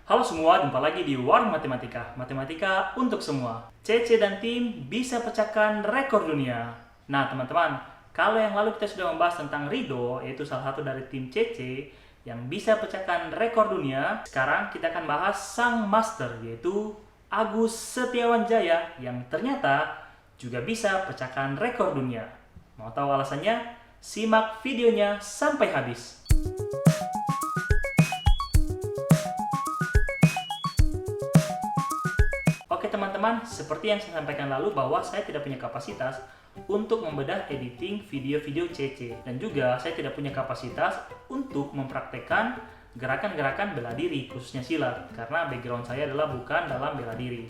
Halo semua, jumpa lagi di Warung Matematika. Matematika untuk semua. Cece dan tim bisa pecahkan rekor dunia. Nah teman-teman, kalau yang lalu kita sudah membahas tentang Rido, yaitu salah satu dari tim Cece yang bisa pecahkan rekor dunia. Sekarang kita akan bahas sang master, yaitu Agus Setiawan Jaya, yang ternyata juga bisa pecahkan rekor dunia. Mau tahu alasannya? Simak videonya sampai habis. Oke teman-teman, seperti yang saya sampaikan lalu bahwa saya tidak punya kapasitas untuk membedah editing video-video CC. Dan juga saya tidak punya kapasitas untuk mempraktekkan gerakan-gerakan bela diri, khususnya silat. Karena background saya adalah bukan dalam bela diri.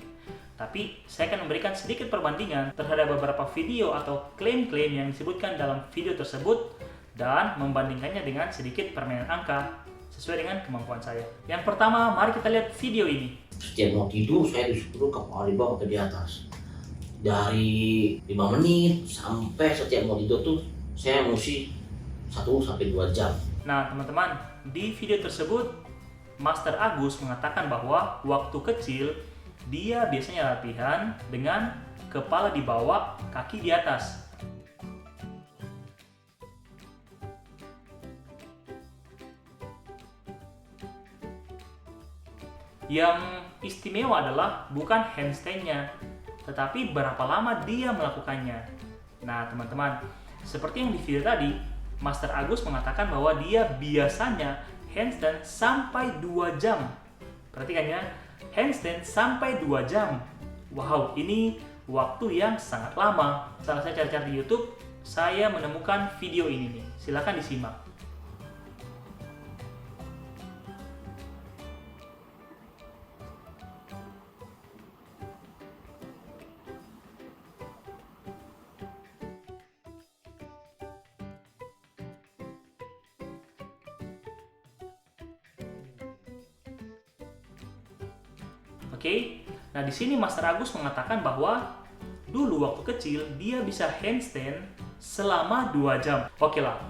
Tapi saya akan memberikan sedikit perbandingan terhadap beberapa video atau klaim-klaim yang disebutkan dalam video tersebut dan membandingkannya dengan sedikit permainan angka sesuai dengan kemampuan saya. Yang pertama, mari kita lihat video ini. Setiap mau tidur saya disuruh kepala di bawah atau di atas. Dari 5 menit sampai setiap mau tidur tuh saya mesti 1-2 jam. Nah teman-teman, di video tersebut Master Agus mengatakan bahwa waktu kecil dia biasanya latihan dengan kepala di bawah, kaki di atas. Yang istimewa adalah bukan handstand-nya, tetapi berapa lama dia melakukannya. Nah teman-teman, seperti yang di video tadi, Master Agus mengatakan bahwa dia biasanya handstand sampai 2 jam. Perhatikan ya, handstand sampai 2 jam. Wow, ini waktu yang sangat lama. Setelah saya cari-cari di YouTube, saya menemukan video ini nih. Silahkan disimak. Oke, nah di sini Master Agus mengatakan bahwa dulu waktu kecil dia bisa handstand selama 2 jam. Oke lah,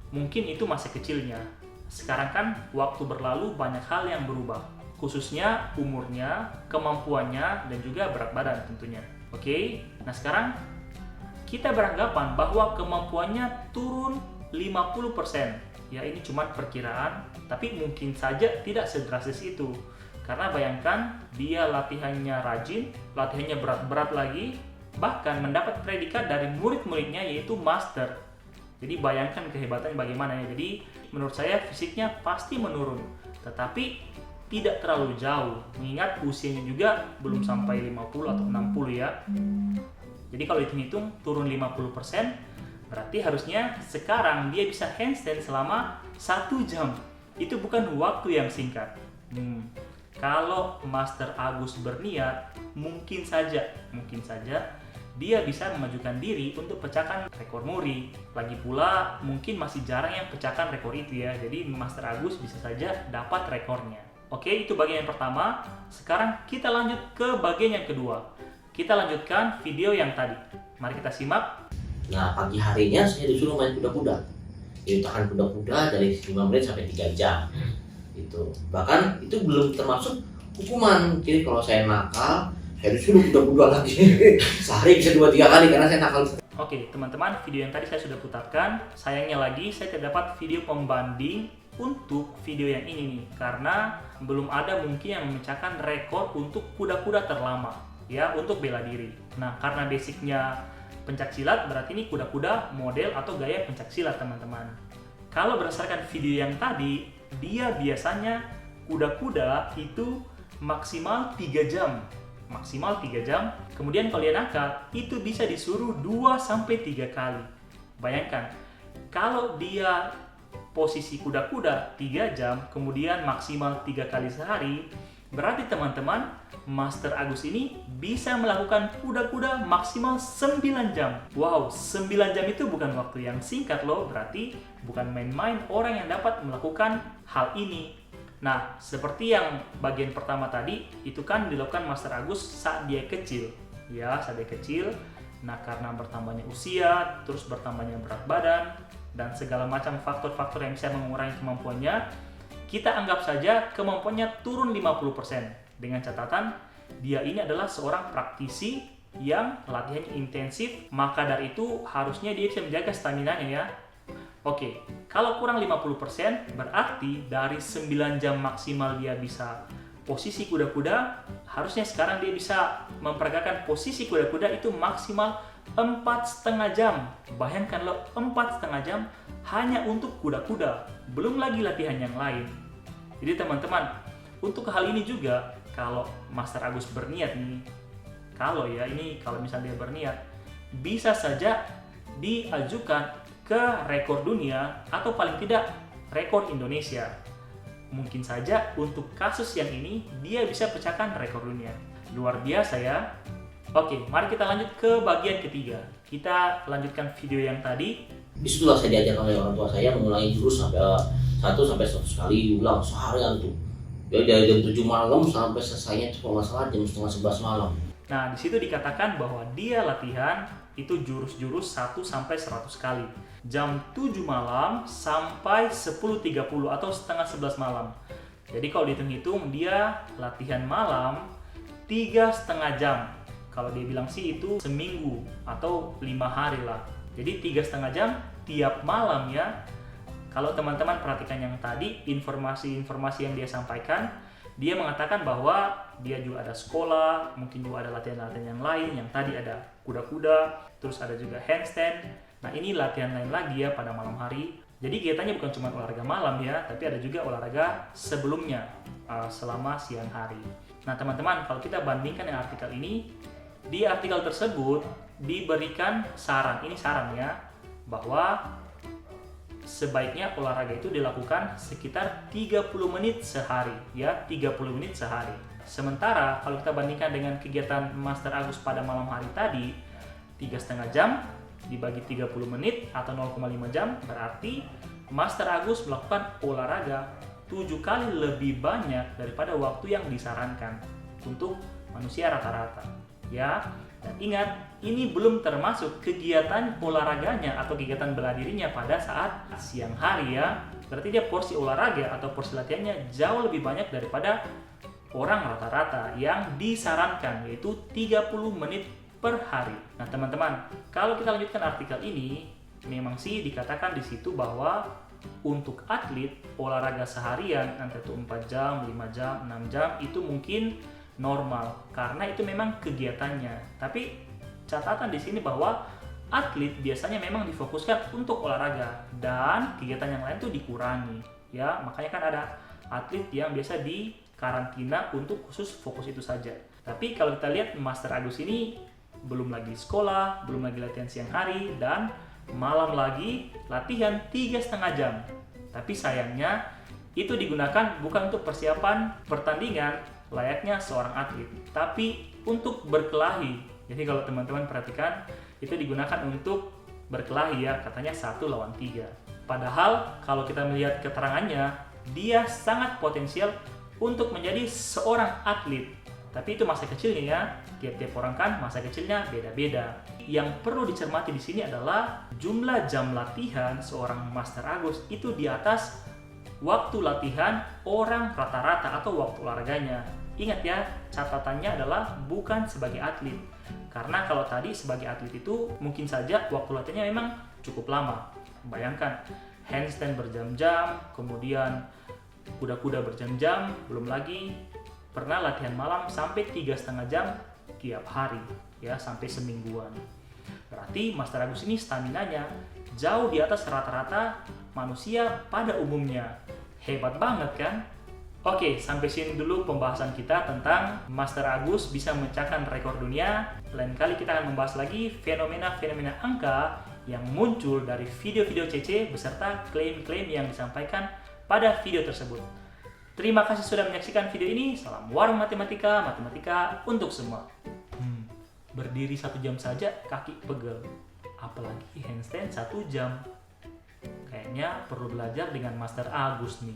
mungkin itu masa kecilnya. Sekarang kan waktu berlalu banyak hal yang berubah, khususnya umurnya, kemampuannya, dan juga berat badan tentunya. Oke, nah sekarang kita beranggapan bahwa kemampuannya turun 50%. Ya ini cuma perkiraan, tapi mungkin saja tidak sedrastis itu. Karena bayangkan dia latihannya rajin, latihannya berat-berat lagi, bahkan mendapat predikat dari murid-muridnya yaitu master. Jadi bayangkan kehebatannya bagaimana ya. Jadi menurut saya fisiknya pasti menurun, tetapi tidak terlalu jauh, mengingat usianya juga belum sampai 50 atau 60 ya. Jadi kalau dihitung turun 50%, berarti harusnya sekarang dia bisa handstand selama 1 jam. Itu bukan waktu yang singkat. Kalau Master Agus berniat, mungkin saja dia bisa memajukan diri untuk pecahkan rekor muri. Lagi pula mungkin masih jarang yang pecahkan rekor itu ya. Jadi Master Agus bisa saja dapat rekornya. Oke, itu bagian yang pertama. Sekarang kita lanjut ke bagian yang kedua. Kita lanjutkan video yang tadi. Mari kita simak. Nah pagi harinya saya disuruh main kuda-kuda. Tahan kuda-kuda dari 5 menit sampai 3 jam. Itu bahkan itu belum termasuk hukuman. Jadi kalau saya nakal, saya disuruh kuda-kuda lagi. Sehari bisa 2-3 kali karena saya nakal. Oke teman-teman, video yang tadi saya sudah putarkan. Sayangnya lagi saya tidak dapat video pembanding untuk video yang ini nih, karena belum ada mungkin yang memecahkan rekor untuk kuda-kuda terlama ya, untuk bela diri. Nah karena basicnya pencaksilat, berarti ini kuda-kuda model atau gaya pencaksilat teman-teman. Kalau berdasarkan video yang tadi, dia biasanya kuda-kuda itu maksimal 3 jam. Maksimal 3 jam. Kemudian kalau dia nakal, itu bisa disuruh 2-3 kali. Bayangkan, kalau dia posisi kuda-kuda 3 jam, kemudian maksimal 3 kali sehari, berarti teman-teman, Master Agus ini bisa melakukan kuda-kuda maksimal 9 jam. Wow, 9 jam itu bukan waktu yang singkat loh. Berarti bukan main-main orang yang dapat melakukan hal ini. Nah, seperti yang bagian pertama tadi, itu kan dilakukan Master Agus saat dia kecil. Ya, saat dia kecil. Nah, karena bertambahnya usia, terus bertambahnya berat badan, dan segala macam faktor-faktor yang bisa mengurangi kemampuannya, kita anggap saja kemampuannya turun 50%. Dengan catatan, dia ini adalah seorang praktisi yang latihannya intensif, maka dari itu harusnya dia bisa menjaga stamina-nya ya. Oke, kalau kurang 50% berarti dari 9 jam maksimal dia bisa posisi kuda-kuda, harusnya sekarang dia bisa memperagakan posisi kuda-kuda itu maksimal 4,5 jam. Bayangkan loh, 4,5 jam hanya untuk kuda-kuda, belum lagi latihan yang lain. Jadi teman-teman, untuk hal ini juga kalau Master Agus berniat nih, kalau misalnya dia berniat, bisa saja diajukan ke rekor dunia atau paling tidak rekor Indonesia. Mungkin saja untuk kasus yang ini dia bisa pecahkan rekor dunia. Luar biasa ya. Oke, mari kita lanjut ke bagian ketiga. Kita lanjutkan video yang tadi. Disitulah saya diajarkan oleh orang tua saya mengulangi jurus sampai 1-100 kali diulang seharian tuh. Ya dari jam 7 malam sampai selesainya itu kalau nggak salah jam setengah 11 malam. Nah, di situ dikatakan bahwa dia latihan itu jurus-jurus 1-100 kali. Jam 7 malam sampai 10.30 atau setengah 11 malam. Jadi kalau dihitung-hitung dia latihan malam 3,5 jam. Kalau dia bilang sih itu seminggu atau 5 hari lah. Jadi 3,5 jam tiap malam ya. Kalau teman-teman perhatikan yang tadi, informasi-informasi yang dia sampaikan, dia mengatakan bahwa dia juga ada sekolah, mungkin juga ada latihan-latihan yang lain, yang tadi ada kuda-kuda, terus ada juga handstand. Nah ini latihan lain lagi ya pada malam hari. Jadi kegiatannya bukan cuma olahraga malam ya, tapi ada juga olahraga sebelumnya selama siang hari. Nah teman-teman, kalau kita bandingkan dengan artikel ini, di artikel tersebut diberikan saran, ini saran ya, bahwa sebaiknya olahraga itu dilakukan sekitar 30 menit sehari ya, 30 menit sehari. Sementara kalau kita bandingkan dengan kegiatan Master Agus pada malam hari tadi, 3,5 jam dibagi 30 menit atau 0,5 jam, berarti Master Agus melakukan olahraga 7 kali lebih banyak daripada waktu yang disarankan untuk manusia rata-rata ya. Dan ingat, ini belum termasuk kegiatan olahraganya atau kegiatan bela dirinya pada saat siang hari ya. Berarti dia porsi olahraga atau porsi latihannya jauh lebih banyak daripada orang rata-rata yang disarankan, yaitu 30 menit per hari. Nah teman-teman, kalau kita lanjutkan artikel ini, memang sih dikatakan di situ bahwa untuk atlet olahraga seharian antara itu 4 jam, 5 jam, 6 jam itu mungkin normal karena itu memang kegiatannya. Tapi catatan di sini bahwa atlet biasanya memang difokuskan untuk olahraga dan kegiatan yang lain tuh dikurangi ya. Makanya kan ada atlet yang biasa di karantina untuk khusus fokus itu saja. Tapi kalau kita lihat Master Agus ini belum lagi sekolah, belum lagi latihan siang hari, dan malam lagi latihan 3,5 jam. Tapi sayangnya itu digunakan bukan untuk persiapan pertandingan layaknya seorang atlet, tapi untuk berkelahi. Jadi kalau teman-teman perhatikan, itu digunakan untuk berkelahi ya, katanya 1 lawan 3. Padahal kalau kita melihat keterangannya, dia sangat potensial untuk menjadi seorang atlet. Tapi itu masa kecilnya ya, tiap-tiap orang kan masa kecilnya beda-beda. Yang perlu dicermati di sini adalah jumlah jam latihan seorang Master Agus itu di atas waktu latihan orang rata-rata atau waktu olahraganya. Ingat ya, catatannya adalah bukan sebagai atlet. Karena kalau tadi sebagai atlet itu mungkin saja waktu latihannya memang cukup lama. Bayangkan, handstand berjam-jam, kemudian kuda-kuda berjam-jam, belum lagi pernah latihan malam sampai 3,5 jam tiap hari ya, sampai semingguan. Berarti Master Agus ini staminanya jauh di atas rata-rata manusia pada umumnya. Hebat banget kan? Oke, sampai sini dulu pembahasan kita tentang Master Agus bisa memecahkan rekor dunia. Lain kali kita akan membahas lagi fenomena-fenomena angka yang muncul dari video-video CC beserta klaim-klaim yang disampaikan pada video tersebut. Terima kasih sudah menyaksikan video ini. Salam warung matematika, matematika untuk semua. Berdiri 1 jam saja kaki pegel, apalagi handstand 1 jam. Kayaknya perlu belajar dengan Master Agus nih.